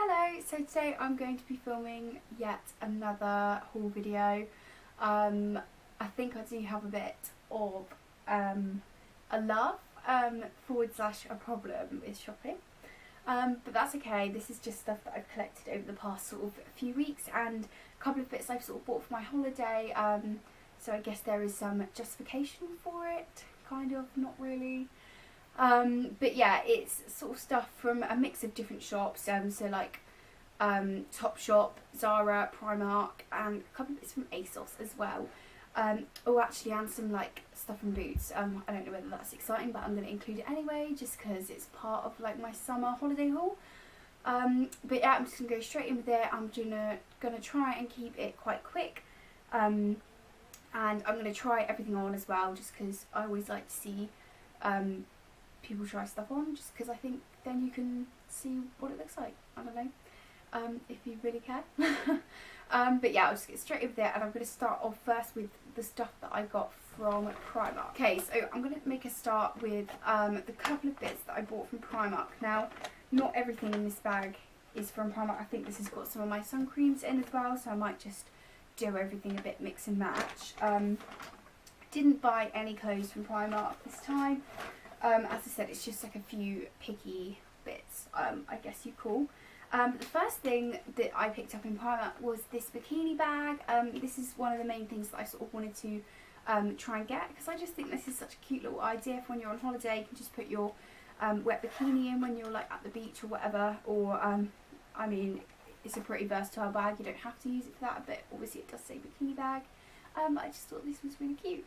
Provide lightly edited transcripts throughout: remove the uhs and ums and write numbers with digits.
Hello, so today I'm going to be filming yet another haul video. I think I do have a bit of a love / a problem with shopping, but that's okay. This is just stuff that I've collected over the past sort of few weeks and a couple of bits I've sort of bought for my holiday, so I guess there is some justification for it, kind of, not really. But yeah, it's sort of stuff from a mix of different shops, so like TOPSHOP, ZARA, PRIMARK, and a couple of bits from ASOS as well. Oh, actually, and some like stuff from Boots. I don't know whether that's exciting, but I'm going to include it anyway, just because it's part of like my summer holiday haul. But yeah, I'm just going to go straight in with it. I'm gonna try and keep it quite quick. And I'm going to try everything on as well, just because I always like to see people try stuff on, just because I think then you can see what it looks like. I don't know, if you really care. But yeah, I'll just get straight over there, and I'm going to start off first with the stuff that I got from Primark. Okay, so I'm going to make a start with the couple of bits that I bought from Primark. Now, not everything in this bag is from Primark. I think this has got some of my sun creams in as well, so I might just do everything a bit mix and match. Didn't buy any clothes from Primark this time. As I said, it's just like a few picky bits, I guess you call. But the first thing that I picked up in Primark was this bikini bag. This is one of the main things that I sort of wanted to try and get, because I just think this is such a cute little idea for when you're on holiday. You can just put your wet bikini in when you're like at the beach or whatever, or I mean, it's a pretty versatile bag. You don't have to use it for that, but obviously it does say bikini bag. I just thought this was really cute.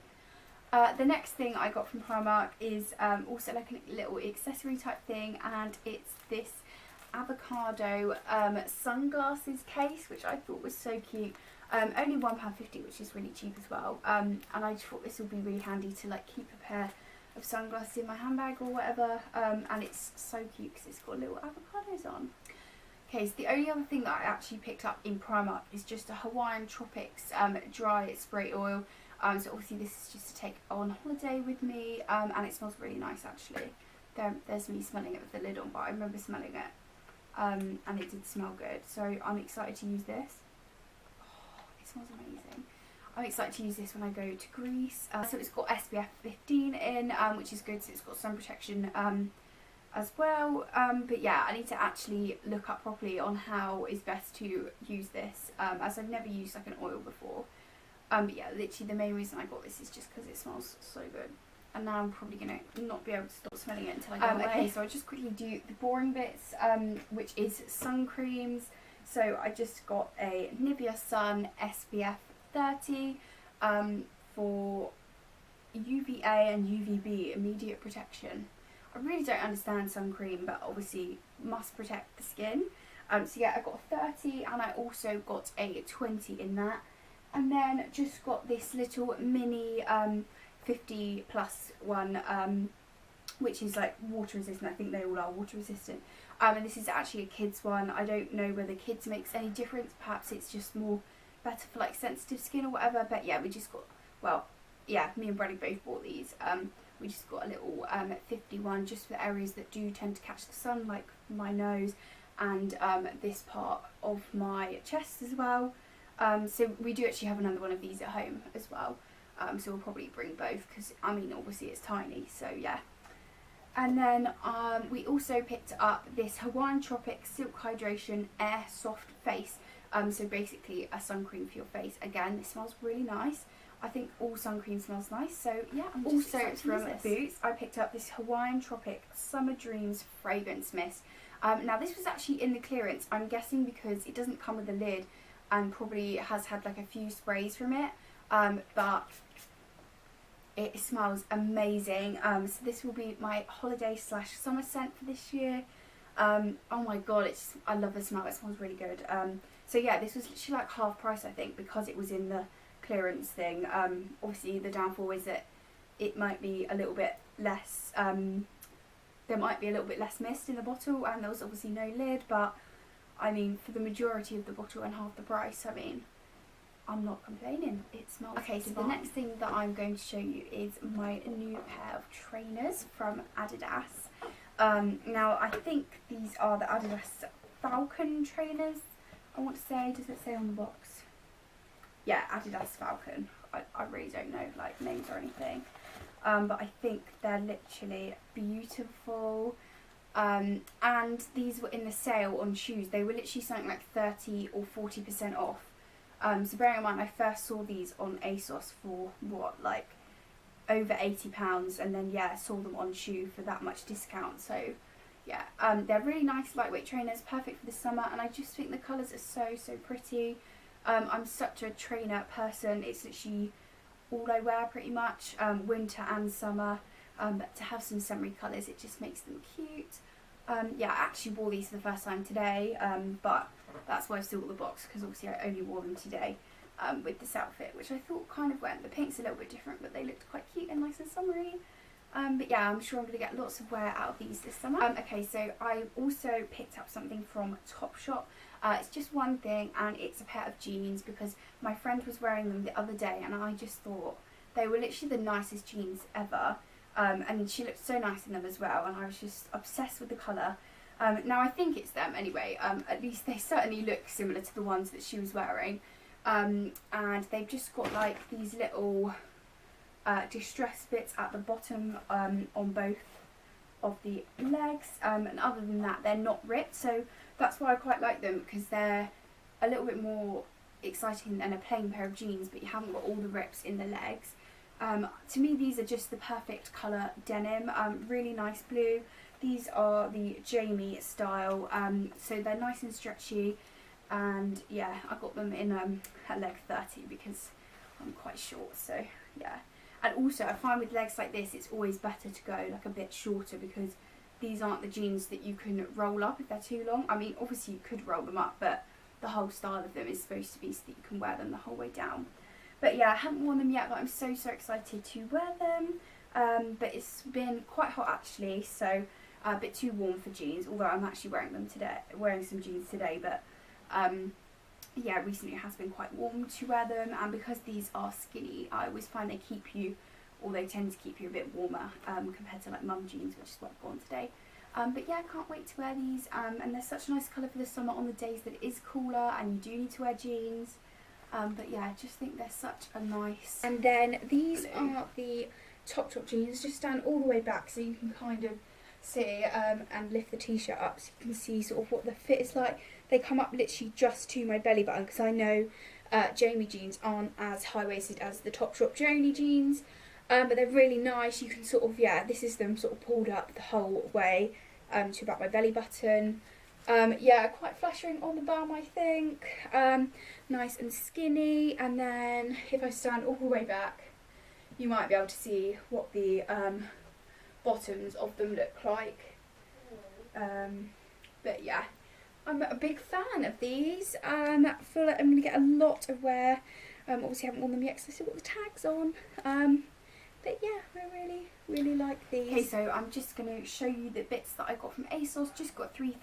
The next thing I got from Primark is also like a little accessory type thing, and it's this avocado sunglasses case, which I thought was so cute. Only £1.50, which is really cheap as well. And I just thought this would be really handy to like keep a pair of sunglasses in my handbag or whatever. And it's so cute because it's got little avocados on. Okay, so the only other thing that I actually picked up in Primark is just a Hawaiian Tropics dry spray oil. So obviously this is just to take on holiday with me, and it smells really nice actually. There's me smelling it with the lid on, but I remember smelling it, and it did smell good. So I'm excited to use this. Oh, it smells amazing. I'm excited to use this when I go to Greece. So it's got SPF 15 in, which is good, so it's got sun protection as well. But yeah, I need to actually look up properly on how is best to use this, as I've never used like an oil before. But yeah, literally the main reason I got this is just because it smells so good. And now I'm probably going to not be able to stop smelling it until I go away. Okay, so I'll just quickly do the boring bits, which is sun creams. So I just got a Nivea Sun SPF 30 for UVA and UVB immediate protection. I really don't understand sun cream, but obviously must protect the skin. So yeah, I got a 30, and I also got a 20 in that. And then just got this little mini 50 plus one, which is like water resistant. I think they all are water resistant. And this is actually a kids one. I don't know whether kids makes any difference. Perhaps it's just more better for like sensitive skin or whatever. But yeah, we just got, well, yeah, me and Bradley both bought these. We just got a little 51 just for areas that do tend to catch the sun, like my nose and this part of my chest as well. So we do actually have another one of these at home as well, so we'll probably bring both, because I mean obviously it's tiny, so yeah. And then we also picked up this Hawaiian Tropics Silk Hydration Air Soft Face, so basically a sun cream for your face. Again, it smells really nice. I think all sun cream smells nice, so yeah. I'm just also from Boots, I picked up this Hawaiian Tropic Summer Dreams Fragrance Mist. Now this was actually in the clearance, I'm guessing because it doesn't come with a lid, and probably has had like a few sprays from it, but it smells amazing. So this will be my holiday / summer scent for this year. Oh my god, I love the smell. It smells really good. So yeah, this was literally like half price, I think, because it was in the clearance thing. Obviously the downfall is that it might be a little bit less, there might be a little bit less mist in the bottle, and there was obviously no lid, but I mean, for the majority of the bottle and half the price, I mean, I'm not complaining. It smells okay, divine. So the next thing that I'm going to show you is my new pair of trainers from Adidas. Now, I think these are the Adidas Falcon trainers, I want to say. Does it say on the box? Yeah, Adidas Falcon. I really don't know like names or anything. But I think they're literally beautiful. And these were in the sale on shoes. They were literally something like 30 or 40% off. So bearing in mind, I first saw these on ASOS for what, like over £80, and then yeah, saw them on Shoe for that much discount. So yeah, they're really nice lightweight trainers, perfect for the summer, and I just think the colours are so pretty. I'm such a trainer person. It's literally all I wear pretty much, winter and summer. But to have some summery colours, it just makes them cute. Yeah, I actually wore these for the first time today, but that's why I've still got the box, because obviously I only wore them today with this outfit, which I thought kind of went. The pink's a little bit different, but they looked quite cute and nice and summery. But yeah, I'm sure I'm going to get lots of wear out of these this summer. Okay, so I also picked up something from TOPSHOP. It's just one thing, and it's a pair of jeans, because my friend was wearing them the other day, and I just thought they were literally the nicest jeans ever. And she looked so nice in them as well, and I was just obsessed with the colour. Now I think it's them anyway, at least they certainly look similar to the ones that she was wearing. And they've just got like these little distress bits at the bottom on both of the legs, and other than that they're not ripped, so that's why I quite like them, because they're a little bit more exciting than a plain pair of jeans, but you haven't got all the rips in the legs. To me, these are just the perfect colour denim, really nice blue. These are the Jamie style, so they're nice and stretchy, and yeah, I got them in at leg 30 because I'm quite short, so yeah. And also I find with legs like this, it's always better to go like a bit shorter, because these aren't the jeans that you can roll up if they're too long. I mean, obviously you could roll them up, but the whole style of them is supposed to be so that you can wear them the whole way down. But yeah, I haven't worn them yet, but I'm so excited to wear them. But it's been quite hot actually, so a bit too warm for jeans, although I'm actually wearing them today, wearing some jeans today, but yeah, recently it has been quite warm to wear them, and because these are skinny, I always find they keep you, or they tend to keep you a bit warmer compared to like mum jeans, which is what I've worn today. But yeah, I can't wait to wear these, and they're such a nice colour for the summer on the days that it is cooler and you do need to wear jeans. But yeah, I just think they're such a nice. And then these are the TOPSHOP jeans. Just stand all the way back so you can kind of see, and lift the t-shirt up so you can see sort of what the fit is like. They come up literally just to my belly button, because I know Jamie jeans aren't as high-waisted as the TOPSHOP Joni jeans, but they're really nice. You can sort of, yeah, this is them sort of pulled up the whole way to about my belly button. Yeah, quite flattering on the bum, I think. Nice and skinny, and then if I stand all the way back, you might be able to see what the bottoms of them look like. But yeah, I'm a big fan of these. I feel like I'm going to get a lot of wear. Obviously I haven't worn them yet because I still got the tags on. But yeah, I really like these. Okay, so I'm just going to show you the bits that I got from ASOS. Just got three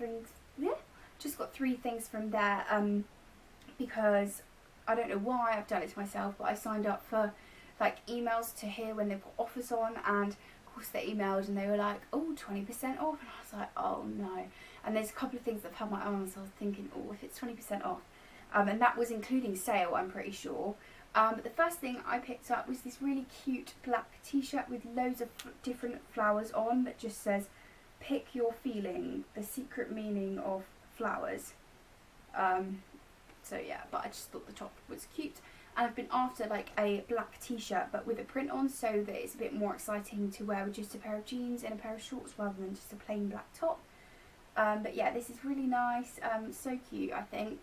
things from there, because I don't know why I've done it to myself, but I signed up for like emails to hear when they put offers on, and of course they emailed and they were like, oh, 20% off, and I was like, oh no. And there's a couple of things that have had my eye on, so I was thinking, oh, if it's 20% off, and that was including sale, I'm pretty sure. But the first thing I picked up was this really cute black t-shirt with loads of different flowers on that just says, pick your feeling, the secret meaning of flowers. So yeah, but I just thought the top was cute, and I've been after like a black t-shirt but with a print on, so that it's a bit more exciting to wear with just a pair of jeans and a pair of shorts rather than just a plain black top. But yeah, this is really nice, so cute, I think.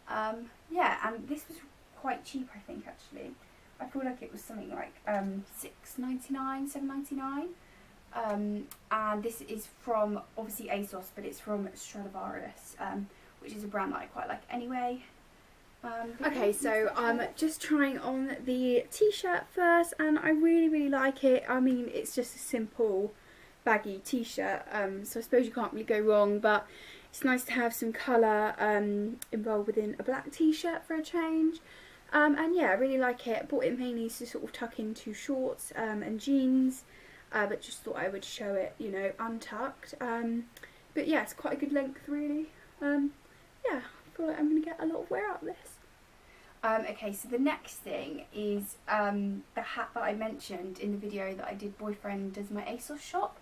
Yeah, and this was quite cheap, I think, actually. I feel like it was something like $6.99, $7.99. And this is from, obviously ASOS, but it's from Stradivarius, which is a brand that I quite like anyway. Okay, so I'm just trying on the t-shirt first, and I really like it. I mean, it's just a simple baggy t-shirt, so I suppose you can't really go wrong, but it's nice to have some colour involved within a black t-shirt for a change. And yeah, I really like it. I bought it mainly to sort of tuck into shorts and jeans, but just thought I would show it, you know, untucked. But yeah, it's quite a good length really. Yeah, I feel like I'm going to get a lot of wear out of this. Okay, so the next thing is the hat that I mentioned in the video that I did Boyfriend Does My ASOS shop.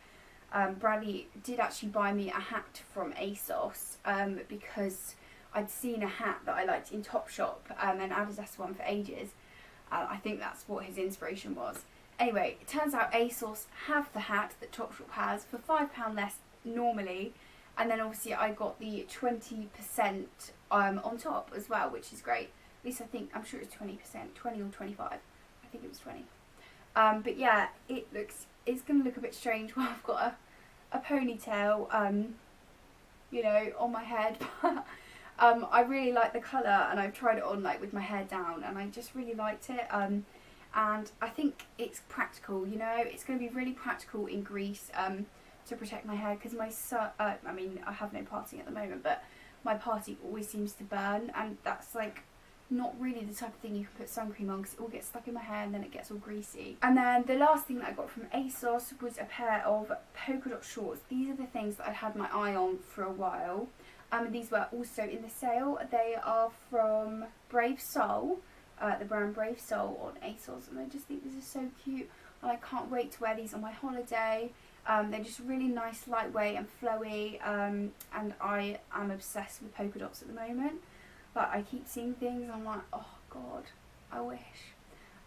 Bradley did actually buy me a hat from ASOS because I'd seen a hat that I liked in TOPSHOP and ASOS one for ages. I think that's what his inspiration was. Anyway, it turns out ASOS have the hat that TOPSHOP has for £5 less normally, and then obviously I got the 20% on top as well, which is great. At least I think, I'm sure it's 20%, 20 or 25. I think it was 20. But yeah, it's going to look a bit strange when I've got a ponytail, you know, on my head. I really like the colour, and I've tried it on like with my hair down, and I just really liked it. And I think it's practical, you know, it's going to be really practical in Greece to protect my hair, because I mean, I have no partying at the moment, but my party always seems to burn, and that's like not really the type of thing you can put sun cream on, because it all gets stuck in my hair and then it gets all greasy. And then the last thing that I got from ASOS was a pair of polka dot shorts. These are the things that I'd had my eye on for a while. These were also in the sale. They are from Brave Soul, the brand Brave Soul on ASOS, and I just think this is so cute, and I can't wait to wear these on my holiday. They're just really nice, lightweight and flowy, and I am obsessed with polka dots at the moment. But I keep seeing things and I'm like, oh god, I wish.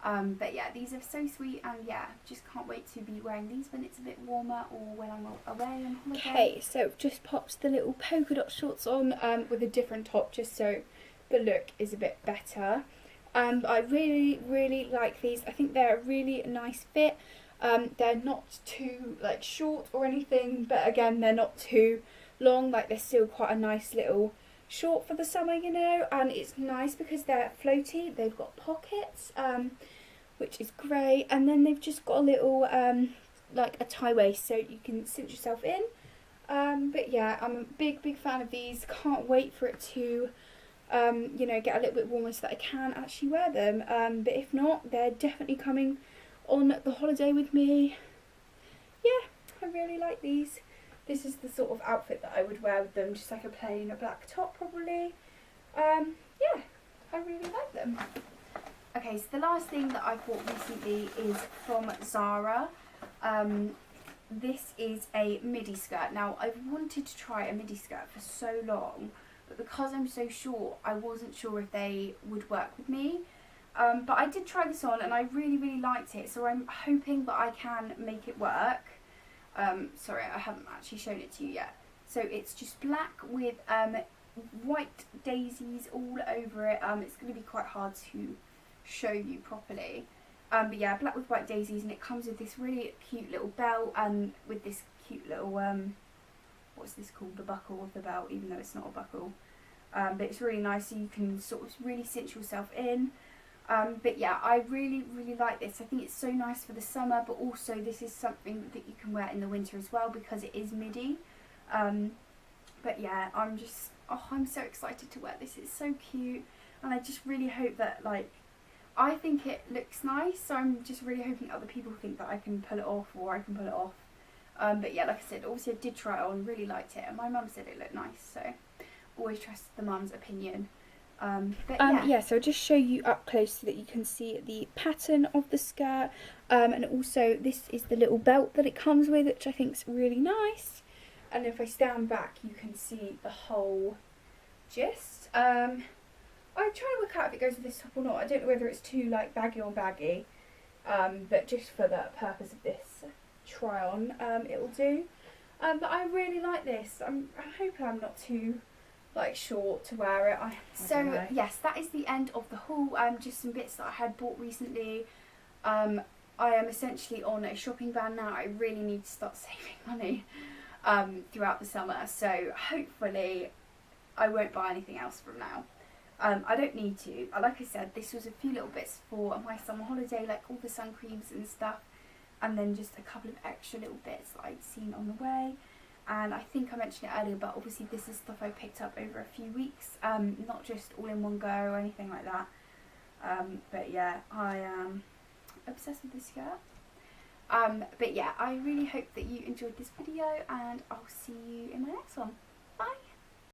But yeah, these are so sweet, and yeah, just can't wait to be wearing these when it's a bit warmer or when I'm away on holiday. Okay, so I've just popped the little polka dot shorts on with a different top, just so the look is a bit better. I really like these. I think they're a really nice fit. They're not too like short or anything, but again, they're not too long. Like, they're still quite a nice little short for the summer, you know, and it's nice because they're floaty. They've got pockets, which is great, and then they've just got a little like a tie waist, so you can cinch yourself in. But yeah, I'm a big fan of these. Can't wait for it to you know, get a little bit warmer so that I can actually wear them. But if not, they're definitely coming on the holiday with me. Yeah, I really like these. This is the sort of outfit that I would wear with them, just like a plain black top probably. Yeah, I really like them. Okay, so the last thing that I bought recently is from ZARA. This is a midi skirt. Now, I've wanted to try a midi skirt for so long, but because I'm so short, I wasn't sure if they would work with me. But I did try this on and I really liked it, so I'm hoping that I can make it work. Sorry, I haven't actually shown it to you yet. So it's just black with white daisies all over it. It's going to be quite hard to show you properly. But yeah, black with white daisies, and it comes with this really cute little belt and with this cute little, what's this called? The buckle of the belt, even though it's not a buckle. But it's really nice, so you can sort of really cinch yourself in. But yeah, I really like this. I think it's so nice for the summer, but also this is something that you can wear in the winter as well because it is midi. But yeah, I'm so excited to wear this. It's so cute, and I just really hope that, like, I think it looks nice, so I'm just really hoping other people think that I can pull it off, or I can pull it off. But yeah, like I said, obviously I did try it on, really liked it, and my mum said it looked nice, so always trust the mum's opinion. But yeah, so I'll just show you up close so that you can see the pattern of the skirt, and also this is the little belt that it comes with, which I think is really nice. And if I stand back, you can see the whole gist. I'm trying to work out if it goes with this top or not. I don't know whether it's too like baggy on baggy, but just for the purpose of this try on, it will do. But I really like this. I hope I'm not too like short to wear it. So yes, that is the end of the haul. Just some bits that I had bought recently. I am essentially on a shopping ban now. I really need to start saving money throughout the summer, so hopefully I won't buy anything else from now. I don't need to. Like I said, this was a few little bits for my summer holiday, like all the sun creams and stuff, and then just a couple of extra little bits that I'd seen on the way. And I think I mentioned it earlier, but obviously this is stuff I picked up over a few weeks, not just all in one go or anything like that. But yeah, I am obsessed with this skirt. But yeah, I really hope that you enjoyed this video, and I'll see you in my next one. Bye!